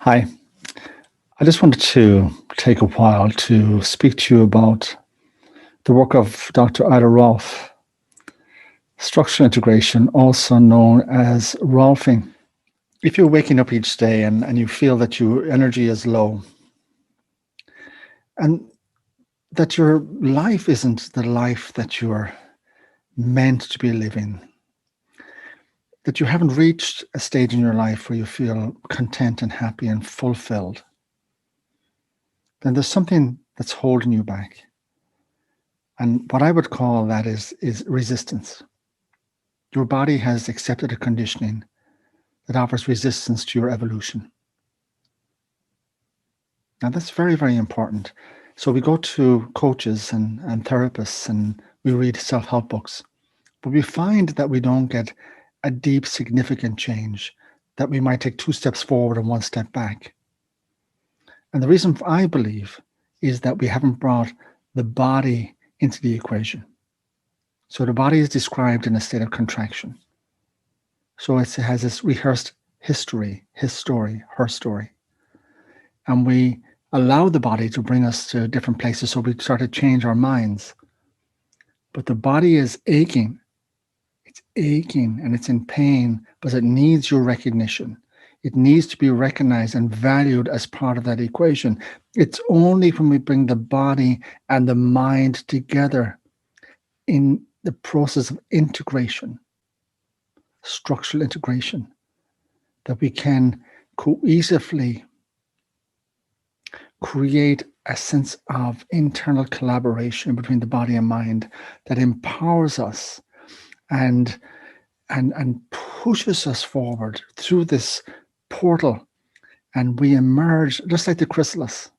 Hi. I just wanted to take a while to speak to you about the work of Dr. Ida Rolf, structural integration, also known as Rolfing. If you're waking up each day and you feel that your energy is low and that your life isn't the life that you're meant to be living, that you haven't reached a stage in your life where you feel content and happy and fulfilled, then there's something that's holding you back. And what I would call that is resistance. Your body has accepted a conditioning that offers resistance to your evolution. Now, that's very, very important. So we go to coaches and therapists and we read self-help books, but we find that we don't get a deep, significant change, that we might take 2 steps forward and 1 step back. And the reason I believe is that we haven't brought the body into the equation. So the body is described in a state of contraction. So it has this rehearsed history, his story, her story. And we allow the body to bring us to different places, so we start to change our minds. But the body is aching. It's aching and it's in pain, but it needs your recognition. It needs to be recognized and valued as part of that equation. It's only when we bring the body and the mind together in the process of integration, structural integration, that we can cohesively create a sense of internal collaboration between the body and mind that empowers us and pushes us forward through this portal, and we emerge just like the chrysalis.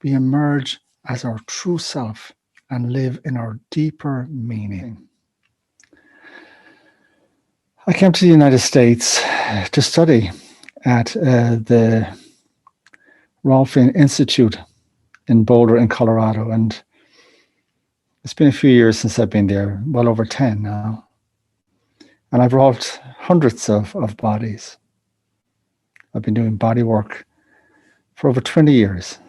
We emerge as our true self and live in our deeper meaning. I came to the United States to study at the Rolfing Institute in Boulder in Colorado, and it's been a few years since I've been there, well over 10 now. And I've rolfed hundreds of bodies. I've been doing body work for over 20 years.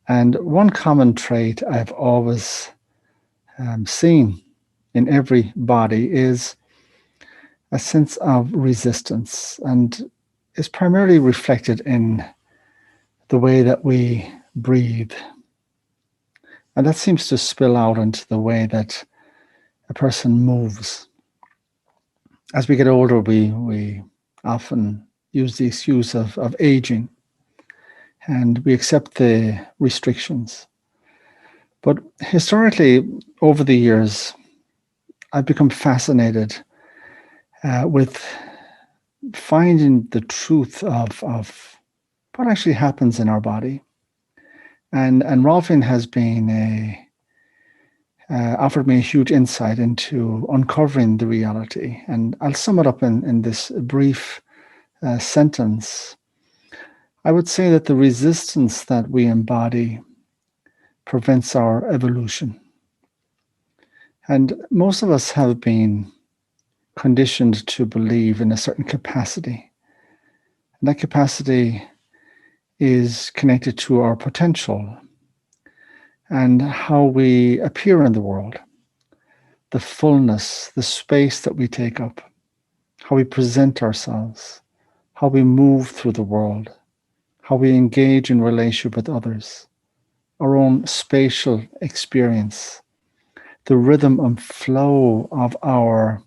And one common trait I've always seen in every body is a sense of resistance, and it's primarily reflected in the way that we breathe. And that seems to spill out into the way that a person moves. As we get older, we often use the excuse of aging, and we accept the restrictions. But historically, over the years, I've become fascinated with finding the truth of what actually happens in our body. And Rolfing has been offered me a huge insight into uncovering the reality. And I'll sum it up in this brief sentence. I would say that the resistance that we embody prevents our evolution. And most of us have been conditioned to believe in a certain capacity. And that capacity is connected to our potential and how we appear in the world, the fullness, the space that we take up, how we present ourselves, how we move through the world, how we engage in relationship with others, our own spatial experience, the rhythm and flow of our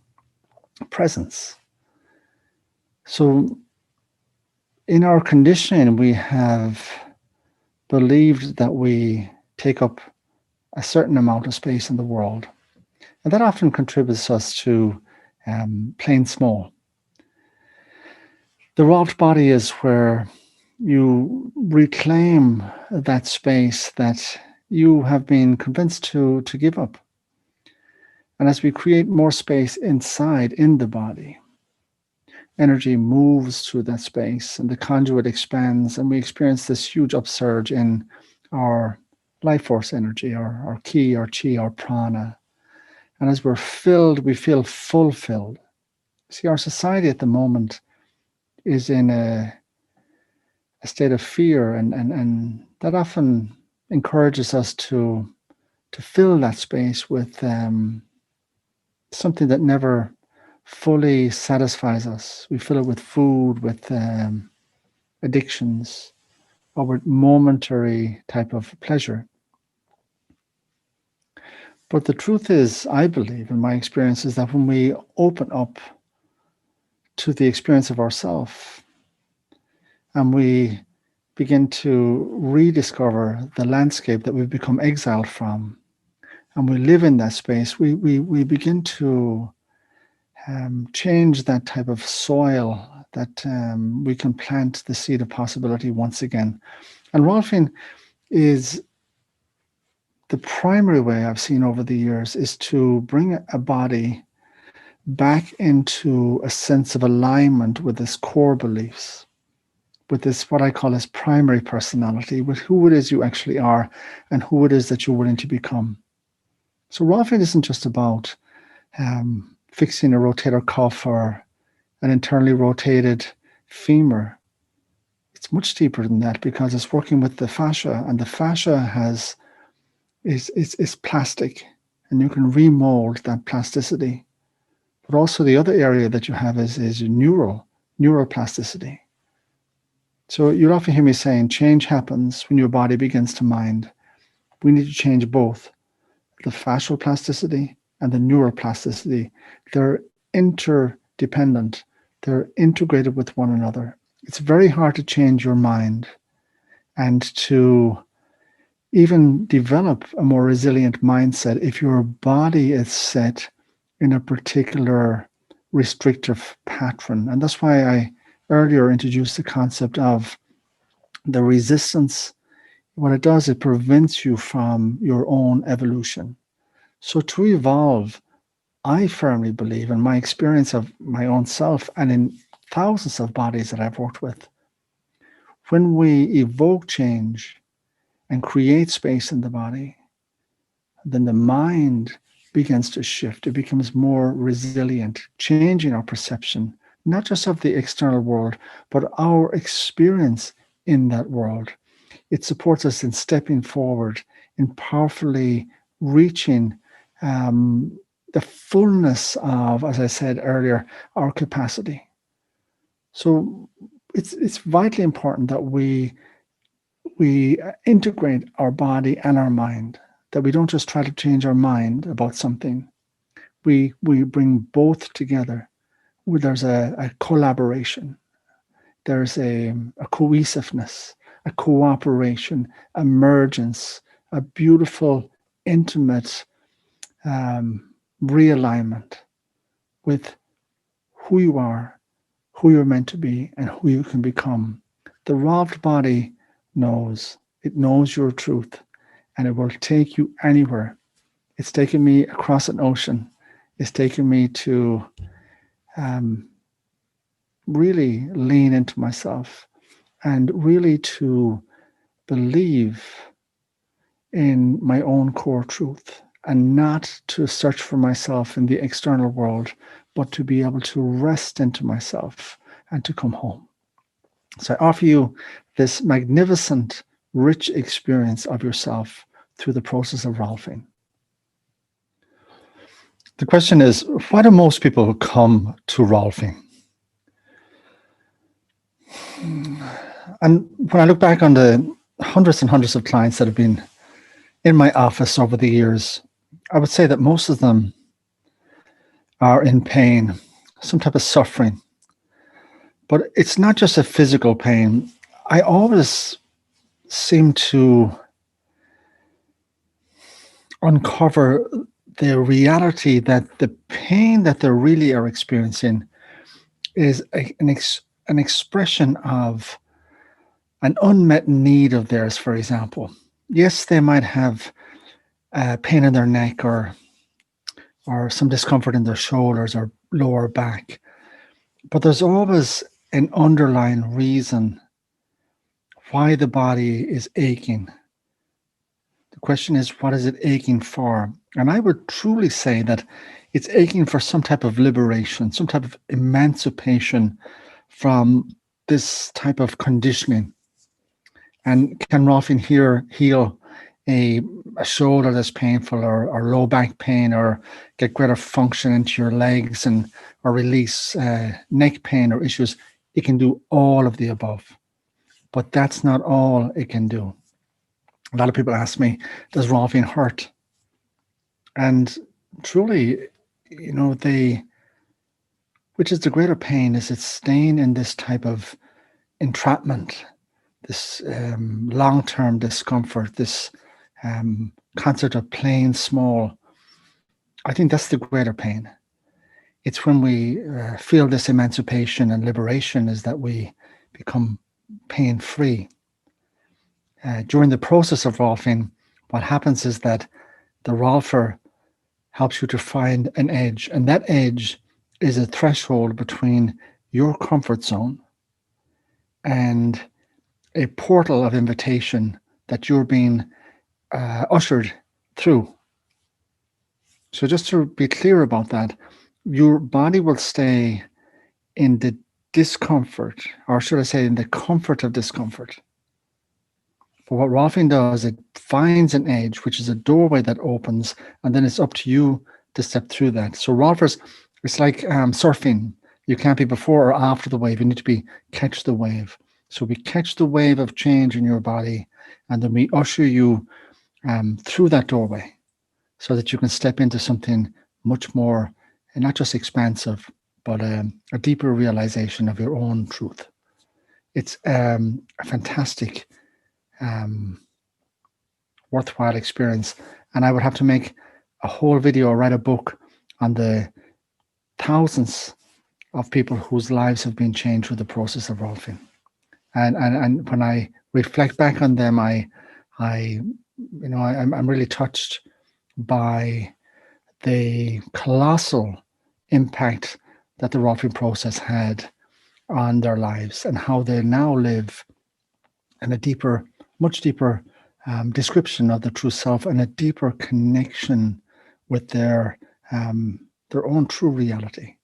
presence. So in our conditioning, we have believed that we take up a certain amount of space in the world. And that often contributes us to playing small. The Rolfed body is where you reclaim that space that you have been convinced to give up. And as we create more space inside in the body, energy moves through that space and the conduit expands, and we experience this huge upsurge in our life force energy, our ki, our chi, our prana. And as we're filled, we feel fulfilled. See, our society at the moment is in a a state of fear, and that often encourages us to fill that space with something that never fully satisfies us. We fill it with food, with addictions, or with momentary type of pleasure. But the truth is, I believe, in my experience, is that when we open up to the experience of ourself and we begin to rediscover the landscape that we've become exiled from, and we live in that space, we begin to change that type of soil that we can plant the seed of possibility once again. And Rolfing is the primary way I've seen over the years is to bring a body back into a sense of alignment with its core beliefs, with this, what I call this primary personality, with who it is you actually are and who it is that you're willing to become. So Rolfing isn't just about fixing a rotator cuff or an internally rotated femur. It's much deeper than that, because it's working with the fascia, and the fascia is plastic, and you can remold that plasticity. But also the other area that you have is neuroplasticity. So you'll often hear me saying change happens when your body begins to mind. We need to change both the fascial plasticity and the neuroplasticity. They're interdependent. They're integrated with one another. It's very hard to change your mind and to even develop a more resilient mindset if your body is set in a particular restrictive pattern. And that's why I earlier introduced the concept of the resistance. What it does, it prevents you from your own evolution. So to evolve, I firmly believe, in my experience of my own self and in thousands of bodies that I've worked with, when we evoke change and create space in the body, then the mind begins to shift. It becomes more resilient, changing our perception, not just of the external world, but our experience in that world. It supports us in stepping forward, in powerfully reaching the fullness of, as I said earlier, our capacity. So it's vitally important that we integrate our body and our mind, that we don't just try to change our mind about something. We bring both together. There's a collaboration. There's a cohesiveness, a cooperation, emergence, a beautiful, intimate realignment with who you are, who you're meant to be, and who you can become. The Rolfed body knows. It knows your truth, and it will take you anywhere. It's taken me across an ocean. It's taken me to really lean into myself and really to believe in my own core truth, and not to search for myself in the external world, but to be able to rest into myself and to come home. So I offer you this magnificent, rich experience of yourself through the process of Rolfing. The question is, why do most people come to Rolfing? And when I look back on the hundreds and hundreds of clients that have been in my office over the years, I would say that most of them are in pain, some type of suffering. But it's not just a physical pain. I always seem to uncover the reality that the pain that they really are experiencing is an expression of an unmet need of theirs, for example. Yes, they might have pain in their neck or some discomfort in their shoulders or lower back, but there's always an underlying reason why the body is aching. The question is, what is it aching for? And I would truly say that it's aching for some type of liberation, some type of emancipation from this type of conditioning. And can Rolfing here heal a shoulder that's painful, or low back pain, or get greater function into your legs, and or release neck pain or issues? It can do all of the above, but that's not all it can do. A lot of people ask me, does Rolfing hurt? And truly, which is the greater pain? Is it staying in this type of entrapment, this long-term discomfort, this concept of playing small? I think that's the greater pain. It's when we feel this emancipation and liberation, is that we become pain-free. During the process of Rolfing, what happens is that the Rolfer helps you to find an edge, and that edge is a threshold between your comfort zone and a portal of invitation that you're being ushered through. So just to be clear about that, your body will stay in the discomfort, or should I say in the comfort of discomfort. But what Rolfing does, it finds an edge, which is a doorway that opens, and then it's up to you to step through that. So Rolfers, it's like surfing. You can't be before or after the wave. You need to catch the wave. So we catch the wave of change in your body, and then we usher you through that doorway so that you can step into something much more, and not just expansive, but a deeper realization of your own truth. It's a fantastic, worthwhile experience. And I would have to make a whole video or write a book on the thousands of people whose lives have been changed through the process of Rolfing. And when I reflect back on them, I'm really touched by the colossal impact that the Rolfing process had on their lives, and how they now live in a deeper, much deeper description of the true self, and a deeper connection with their own true reality.